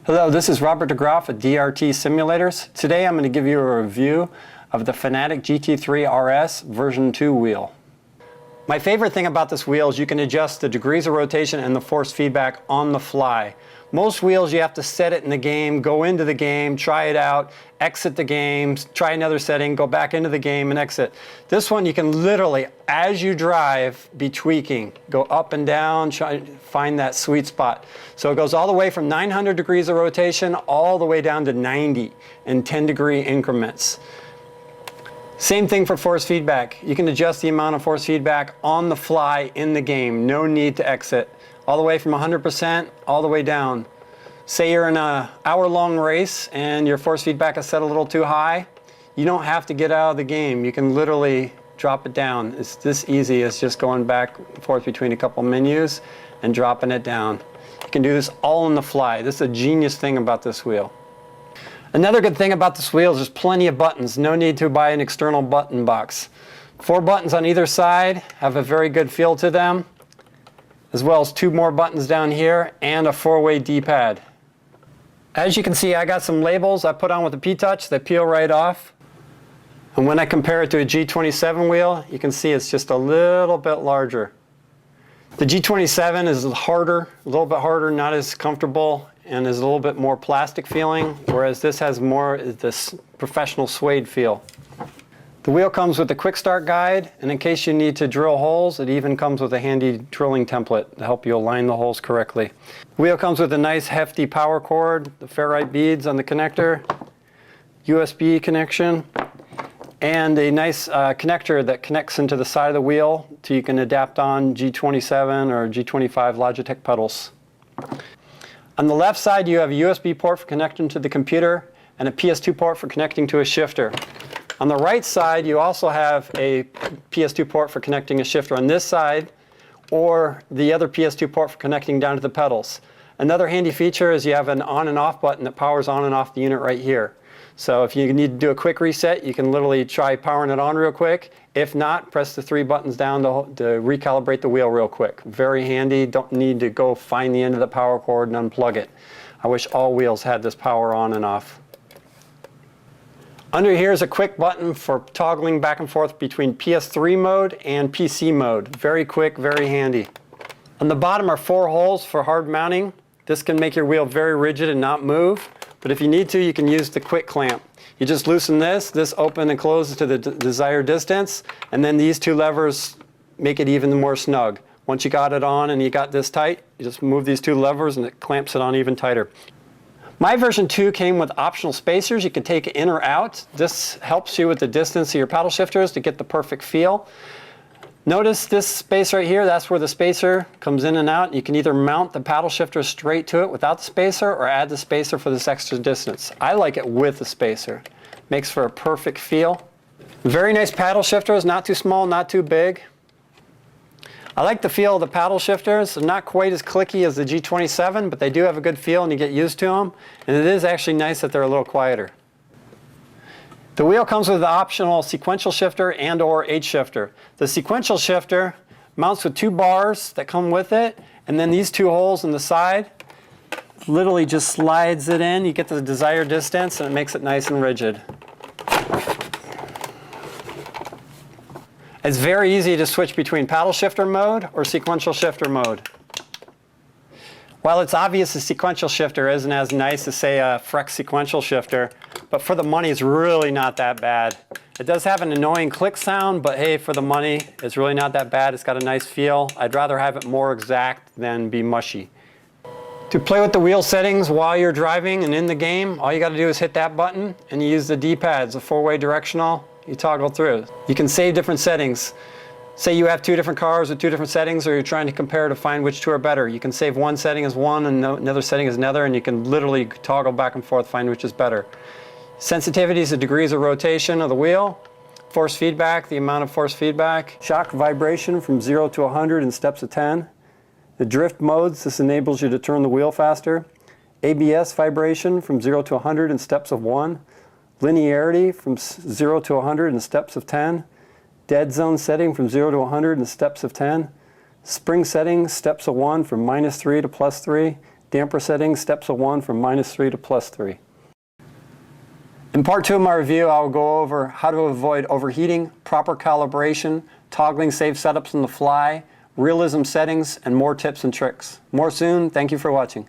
Hello, this is Robert DeGroff at DRT Simulators. Today I'm going to give you a review of the Fanatec GT3RS version 2 wheel. My favorite thing about this wheel is you can adjust the degrees of rotation and the force feedback on the fly. Most wheels you have to set it in the game, go into the game, try it out, exit the game, try another setting, go back into the game and exit. This one you can literally, as you drive, be tweaking. Go up and down, try to find that sweet spot. So it goes all the way from 900 degrees of rotation all the way down to 90 in 10-degree increments. Same thing for force feedback. You can adjust the amount of force feedback on the fly in the game. No need to exit. All the way from 100% all the way down. Say you're in an hour-long race and your force feedback is set a little too high. You don't have to get out of the game. You can literally drop it down. It's this easy as just going back and forth between a couple menus and dropping it down. You can do this all on the fly. This is a genius thing about this wheel. Another good thing about this wheel is there's plenty of buttons. No need to buy an external button box. 4 buttons on either side have a very good feel to them, as well as 2 more buttons down here and a 4-way D-pad. As you can see, I got some labels I put on with the P-Touch that peel right off. And when I compare it to a G27 wheel, you can see it's just a little bit larger. The G27 is harder, a little bit harder, not as comfortable, and is a little bit more plastic feeling, whereas this has more this professional suede feel. The wheel comes with a quick start guide, and in case you need to drill holes, it even comes with a handy drilling template to help you align the holes correctly. The wheel comes with a nice hefty power cord, the ferrite beads on the connector, USB connection, and a nice connector that connects into the side of the wheel so you can adapt on G27 or G25 Logitech pedals. On the left side you have a USB port for connecting to the computer and a PS2 port for connecting to a shifter. On the right side you also have a PS2 port for connecting a shifter on this side, or the other PS2 port for connecting down to the pedals. Another handy feature is you have an on and off button that powers on and off the unit right here. So if you need to do a quick reset, you can literally try powering it on real quick. If not, press the 3 buttons down to recalibrate the wheel real quick. Very handy. Don't need to go find the end of the power cord and unplug it. I wish all wheels had this power on and off. Under here is a quick button for toggling back and forth between PS3 mode and PC mode. Very quick, very handy. On the bottom are 4 holes for hard mounting. This can make your wheel very rigid and not move. But if you need to, you can use the quick clamp. You just loosen this open and closes to the desired distance, and then these 2 levers make it even more snug. Once you got it on and you got this tight, you just move these 2 levers and it clamps it on even tighter. My version 2 came with optional spacers. You can take it in or out. This helps you with the distance of your paddle shifters to get the perfect feel. Notice this space right here, that's where the spacer comes in and out. You can either mount the paddle shifter straight to it without the spacer or add the spacer for this extra distance. I like it with the spacer. Makes for a perfect feel. Very nice paddle shifters, not too small, not too big. I like the feel of the paddle shifters. They're not quite as clicky as the G27, but they do have a good feel and you get used to them. And it is actually nice that they're a little quieter. The wheel comes with the optional sequential shifter and or H shifter. The sequential shifter mounts with 2 bars that come with it, and then these 2 holes in the side literally just slides it in. You get the desired distance and it makes it nice and rigid. It's very easy to switch between paddle shifter mode or sequential shifter mode. While it's obvious a sequential shifter isn't as nice as, say, a Frex sequential shifter, but for the money it's really not that bad. It does have an annoying click sound, but hey, for the money, it's really not that bad. It's got a nice feel. I'd rather have it more exact than be mushy. To play with the wheel settings while you're driving and in the game, all you got to do is hit that button and you use the D-pads, a 4-way directional. You toggle through. You can save different settings. Say you have 2 different cars with 2 different settings, or you're trying to compare to find which 2 are better. You can save one setting as one and another setting as another, and you can literally toggle back and forth, find which is better. Sensitivity is the degrees of rotation of the wheel. Force feedback, the amount of force feedback. Shock vibration from 0 to 100 in steps of 10. The drift modes, this enables you to turn the wheel faster. ABS vibration from 0 to 100 in steps of 1. Linearity from 0 to 100 in steps of 10. Dead zone setting from 0 to 100 in steps of 10. Spring setting, steps of 1 from -3 to +3. Damper settings, steps of 1 from -3 to +3. In part 2 of my review, I will go over how to avoid overheating, proper calibration, toggling safe setups on the fly, realism settings, and more tips and tricks. More soon. Thank you for watching.